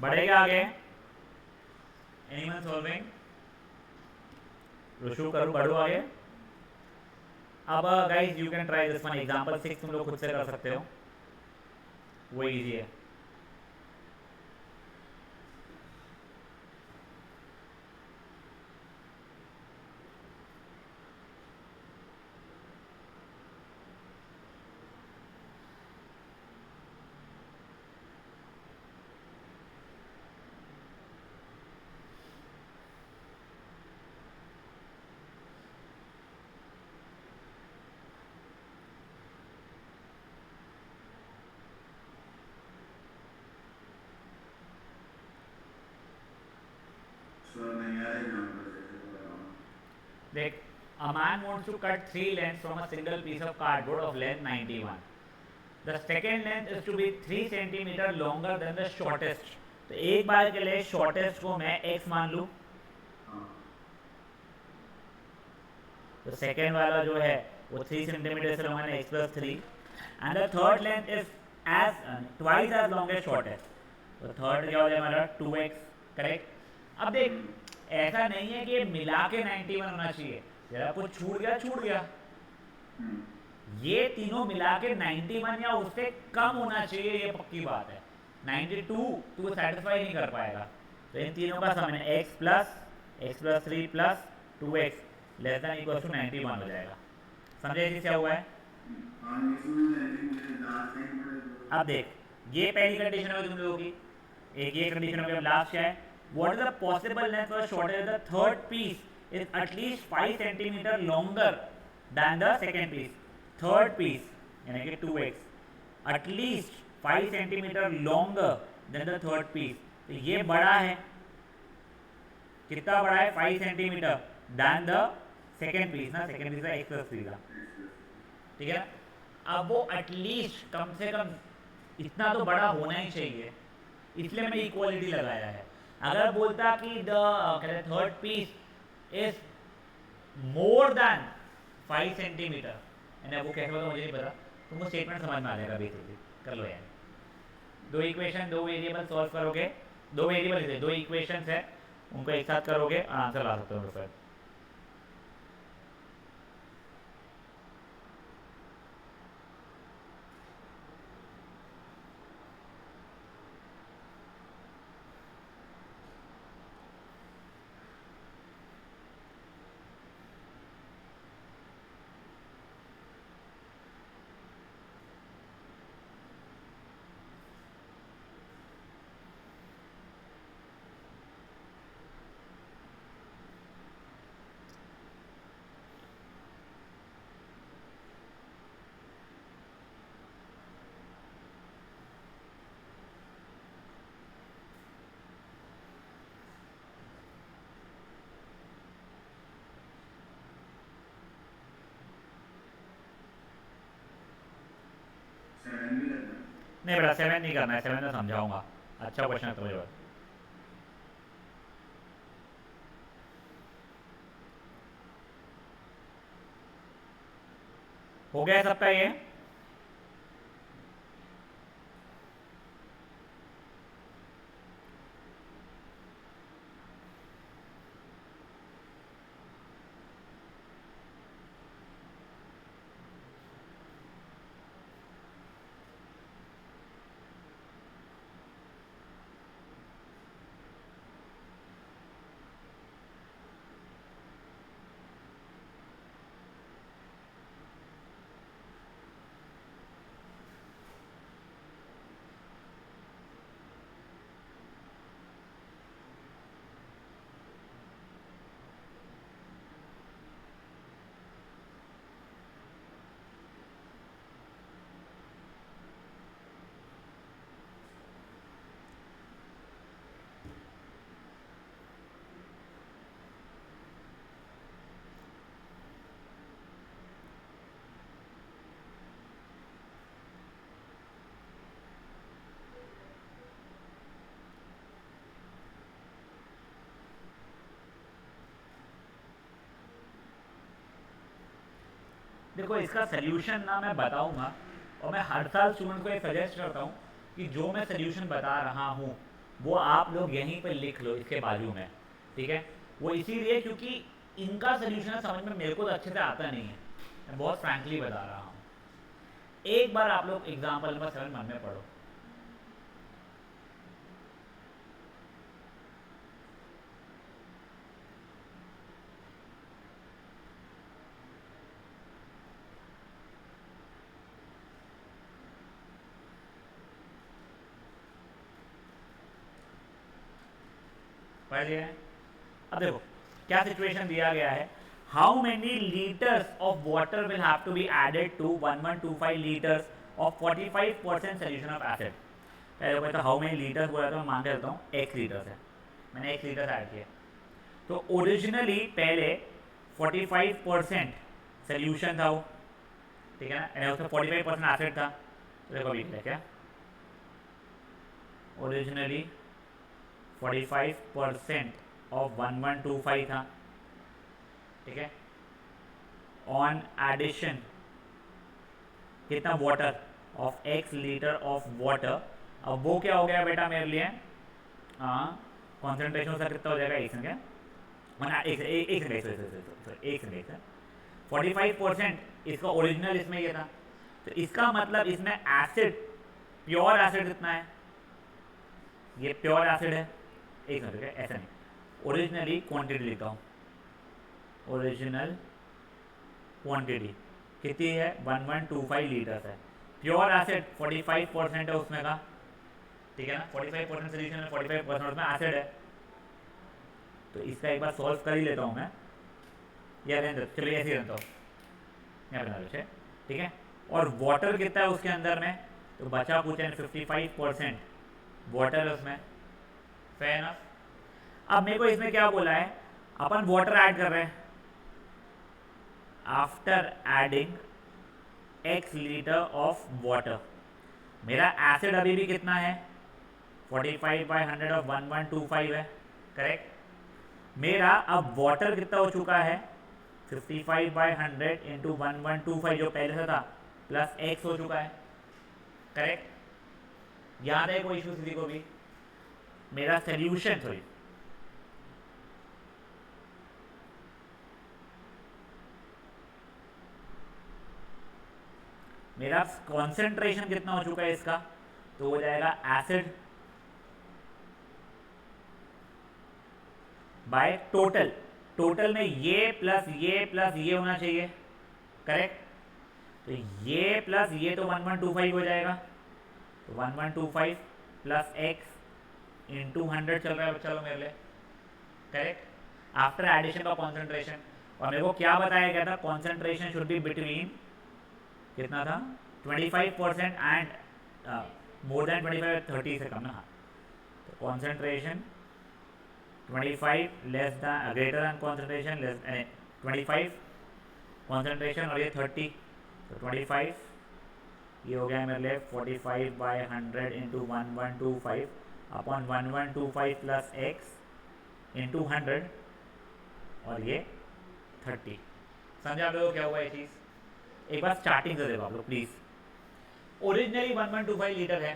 बढ़ेगा आगे। Anyone solving? रुशु करूँ, बढ़ो आगे। अब guys you can try this one, example 6 तुम लोग खुद से कर सकते हो, वो इजी है। सर नहीं आ रहा एग्जांपल जैसे बोल रहा हूँ। देख, a man wants to cut 3 lengths from a single piece of cardboard of length 91. The second length is to be 3 centimeter longer than the shortest. तो एक बार के लिए shortest को मैं x मान लूँ, हाँ तो सेकेंड वाला जो है वो 3 सेंटीमीटर से लूँगा x plus 3, and the third length is as twice as long as shortest. तो थर्ड क्या हो जाएगा हमारा 2x, करेक्ट। अब देख, ऐसा नहीं है कि ये मिला के 91 होना चाहिए, जरा कुछ छूट गया, ये तीनों मिला के 91 या उससे कम होना चाहिए, ये पक्की बात है। 92 तू सेटिस्फाई नहीं कर पाएगा, तो इन तीनों का सम है x plus 3 plus 2x less than equal to 91 हो जाएगा। समझे जी क्या हुआ है? हाँ इसमें लेकिन मुझे लास्ट टाइम पढ़े अब देख, ये पहली कंडीशन है तुम लोगों की, एक ये कंडीशन हो गई। अब लास्ट क्या है? What is the possible length for shortage the third piece is at least 5 centimetre longer than the second piece. Third piece यानी कि 2x at least 5 centimetre longer than the third piece, तो ये बड़ा है, कितना बड़ा है? 5 centimetre than the second piece ना, सेकेंड पीस x plus 3 का, ठीक है। अब वो एटलीस्ट कम से कम इतना तो बड़ा होना ही चाहिए, इसलिए मैंने इक्वालिटी लगाया है। अगर बोलता कि the third piece is more than 5 centimetre, यानी वो कैसे होगा मुझे नहीं पता, तुमको स्टेटमेंट समझ में आ जाएगा बेसिकली। कर लो यार, दो इक्वेशन, दो वेरिएबल सॉल्व करोगे, दो वेरिएबल, दो इक्वेशंस है, उनको एक साथ करोगे आंसर ला सकते हो फिर। सेवन भी करना नहीं बेटा 7 नहीं करना है, 7 में समझाऊंगा। अच्छा क्वेश्चन है तुम्हारे पास। हो गया सबका ये? देखो इसका सल्यूशन ना मैं बताऊंगा, और मैं हर साल स्टूडेंट को ये सजेस्ट करता हूँ कि जो मैं सल्यूशन बता रहा हूँ वो आप लोग यहीं पे लिख लो इसके बाजू में, ठीक है। वो इसीलिए क्योंकि इनका सोल्यूशन समझ में मेरे को तो अच्छे से आता नहीं है, मैं बहुत फ्रैंकली बता रहा हूँ। एक बार आप लोग एग्जाम्पल नंबर 7 मन में पढ़ो। पढ़ लिया है? अब देखो क्या सिचुएशन दिया गया है, how many litres of water will have to be added to 1125 litres of 45% solution of acid. पहले तो हाउ मेनी लीटर्स बोला तो मैं मान के चलता हूँ x लीटर्स है, मैंने x लीटर ऐड किया। तो ओरिजिनली पहले 45% सोल्यूशन था वो, ठीक है ना, उसमें 45% एसिड था। तो देखो अभी क्या ओरिजिनली 45% ऑफ 1125 था, ठीक है। ऑन एडिशन कितना water of x litre of water, अब वो क्या हो गया बेटा मेरे लिए, कॉन्सेंट्रेशन उसका कितना हो जाएगा एक सेकेंड, 45% इसका ओरिजिनल इसमें ये था। तो इसका मतलब इसमें एसिड, प्योर एसिड कितना है, ये प्योर एसिड है, एक मिनट ऐसा नहीं, ओरिजिनली क्वांटिटी लिखता हूँ, ओरिजिनल क्वांटिटी कितनी है 1125 लीटर्स है, प्योर एसिड 45% है उसमें का, ठीक है ना, 45% सोल्यूशन में 45% उसमें एसिड है। तो इसका एक बार सॉल्व कर ही लेता हूँ मैं, या चलिए ऐसे ही रहता हूँ यहाँ बना, ठीक है। और वाटर कितना है उसके अंदर में, तो बचा पूछा 55% वाटर है उसमें, फेयर एनफ। अब मेरे को इसमें क्या बोला है, अपन वाटर ऐड कर रहे हैं, after adding x litre of water, मेरा एसिड अभी भी कितना है 45/100 ऑफ 1125 है, करेक्ट। मेरा अब वाटर कितना हो चुका है 55/100 इंटू 1125 जो पहले से था प्लस x हो चुका है, करेक्ट। याद है कोई इशू किसी को भी? मेरा सोल्यूशन सॉरी मेरा कॉन्सेंट्रेशन कितना हो चुका है इसका, तो हो जाएगा एसिड बाय टोटल, टोटल में ये प्लस ये होना चाहिए, करेक्ट। तो ये प्लस ये तो 1125 हो जाएगा, तो 1125 प्लस x इंटू 100 चल रहा है बच्चा लोग मेरे लिए, करेक्ट। आफ्टर एडिशन का कॉन्सेंट्रेशन, और मेरे को क्या बताया गया था, कॉन्सेंट्रेशन शुड बी बिटवीन कितना था 25% एंड मोर देन 25, 30 से कम ना, हाँ। तो concentration 25 less than greater than concentration less 25 concentration और ये 30, तो 25 ये हो गया मेरे लिए 45/100 into 1125 upon 1125 plus x into 100 और ये 30। समझा आप लोगों क्या हुआ ये चीज़? एक बार स्टार्टिंग से देखो आप लोग प्लीज। ओरिजिनली 1125 लीटर है,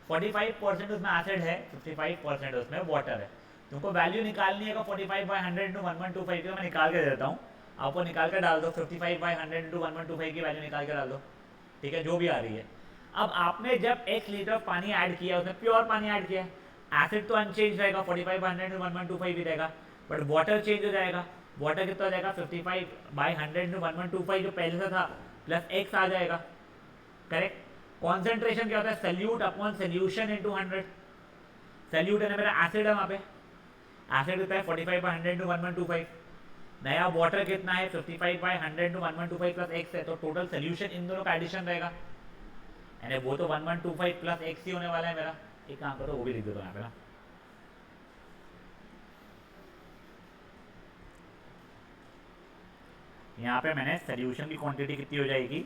45% उसमें एसिड है, 55% उसमें वाटर है। तुमको वैल्यू निकालनी है 45/100 इंटू 1125 की, मैं निकाल के देता हूँ, आपको निकाल कर डाल दो 55/100 इंटू 1125 की वैल्यू निकाल के डाल दो, ठीक है, जो भी आ रही है। अब आपने जब x लीटर पानी ऐड किया, उसमें प्योर पानी ऐड किया, एसिड तो अनचेंज रहेगा 45/100 इंटू 1125 ही रहेगा, बट वाटर चेंज हो जाएगा। वाटर कितना हो जाएगा 55/100 इंटू 1125 जो पहले से था प्लस x आ जाएगा, करेक्ट। कॉन्सेंट्रेशन क्या होता है, solute upon solution into 100, solute है ना मेरा एसिड है, वहाँ पे एसिड कितना है 45/100 इंटू 1125, नया वाटर कितना है 55/100 इंटू 1125 प्लस x है, तो टोटल सोल्यूशन इन दोनों का एडिशन रहेगा, यानी वो तो 1125 प्लस x ही होने वाला है मेरा। एक काम करो वो भी लिख दो यहाँ पे ना, यहाँ पे मैंने सोल्यूशन की क्वांटिटी कितनी हो जाएगी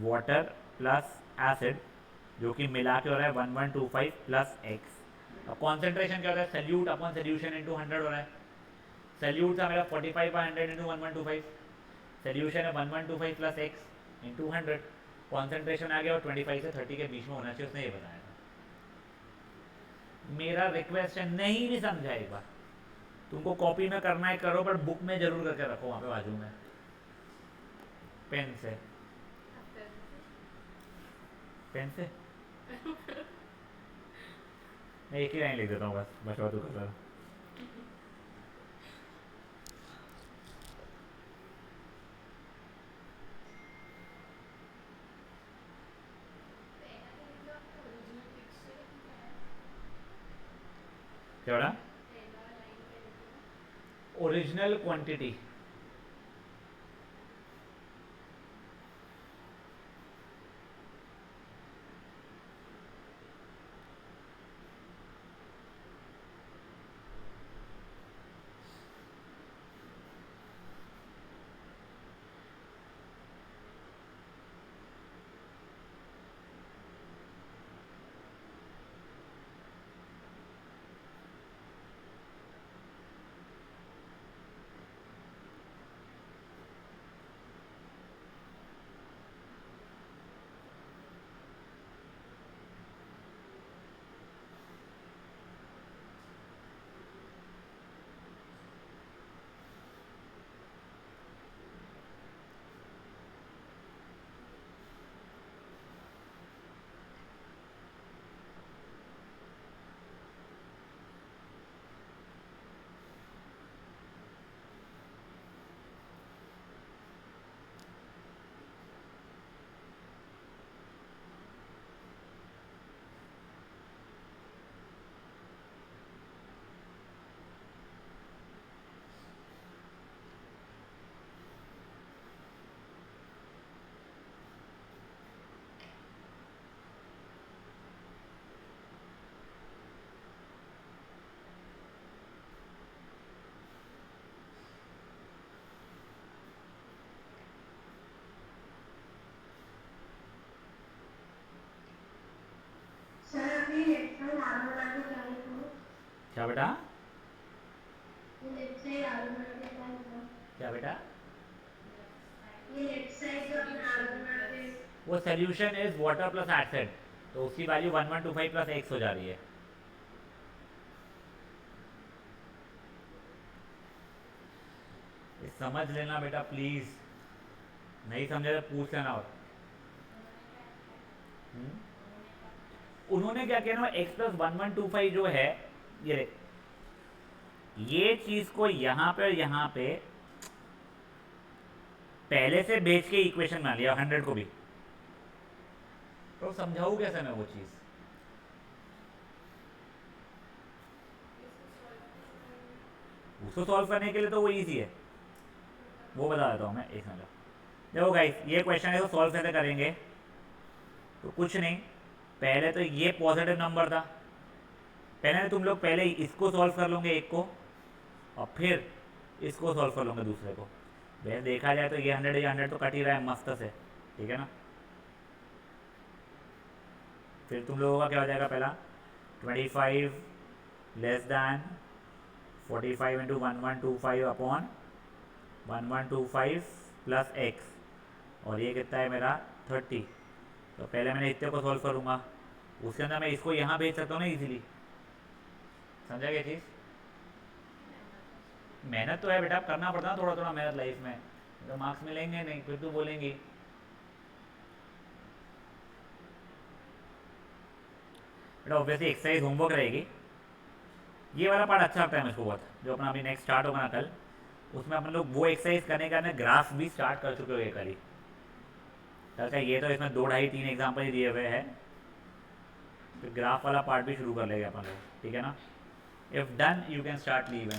वाटर प्लस एसिड जो कि मिला के हो रहा है 1125 प्लस x। अब कॉन्सेंट्रेशन क्या होता है सल्यूट अपॉन सोल्यूशन इंटू 100 हो रहा है, सल्यूट था मेरा 45/100 इंटू 1125, सोल्यूशन है 1125 प्लस x इंटू 100, कॉन्सेंट्रेशन आ गया और 25 से 30 के बीच में होना चाहिए, उसने ये बताया था। मेरा रिक्वेस्ट है, नहीं भी समझा एक बार, तुमको कॉपी में करना है करो, पर बुक में जरूर करके रखो वहाँ पे बाजू में पेन से। पेन से मैं एक ही लाइन लिख देता हूँ बस, बचवा तू कर। क्या बड़ा? ओरिजिनल क्वांटिटी सर अपनी लेफ्ट साइड आलू बना के क्या लिखूं? क्या बेटा? ये लेफ्ट साइड आलू बना के क्या लिखूं? क्या बेटा? ये लेफ्ट साइड जो अपन आलू बना के वो solution is water plus acid, तो उसकी वैल्यू 1125 प्लस x हो जा रही है। ये समझ लेना बेटा प्लीज, नहीं समझे तो पूछ लेना। और उन्होंने क्या किया ना, x प्लस 1125 जो है ये चीज को यहाँ पे और यहाँ पे पहले से बेच के इक्वेशन बना लिया 100 को भी, तो समझाऊं कैसे मैं वो चीज? उसको सॉल्व करने के लिए तो वो इजी है, वो बता देता हूँ मैं, एक मिनट। देखो गाइस, ये क्वेश्चन है, तो सॉल्व कैसे करेंगे? तो कुछ नहीं, पहले तो ये पॉजिटिव नंबर था, पहले तुम लोग पहले इसको सॉल्व कर लोगे एक को, और फिर इसको सॉल्व कर लोगे दूसरे को। वैसे देखा जाए तो ये 100 तो कट ही रहा है मस्त से, ठीक है ना। फिर तुम लोगों का क्या हो जाएगा, पहला 25 less than 45 into 1125 upon 1125 plus x, और ये कितना है मेरा 30। तो पहले मैंने इतने को सॉल्व करूँगा, उसके अंदर मैं इसको यहाँ भेज सकता हूँ ना इजीली। समझा क्या चीज़? मेहनत तो है बेटा, करना पड़ता है थोड़ा थोड़ा मेहनत लाइफ में, तो मार्क्स मिलेंगे नहीं, फिर तू बोलेंगी। बेटा ऑब्वियसली एक्सरसाइज होमवर्क रहेगी, ये वाला पार्ट अच्छा लगता है मुझको बहुत, जो अपना अभी नेक्स्ट स्टार्ट होगा ना कल, उसमें अपन लोग वो एक्सरसाइज करने का ग्राफ भी स्टार्ट कर चुके हो ये कल ही। अच्छा ये तो इसमें 2 2.5 3 एग्जाम्पल ही दिए हुए हैं, तो ग्राफ वाला पार्ट भी शुरू कर लेंगे अपन लोग, ठीक है ना। If done you can start leave.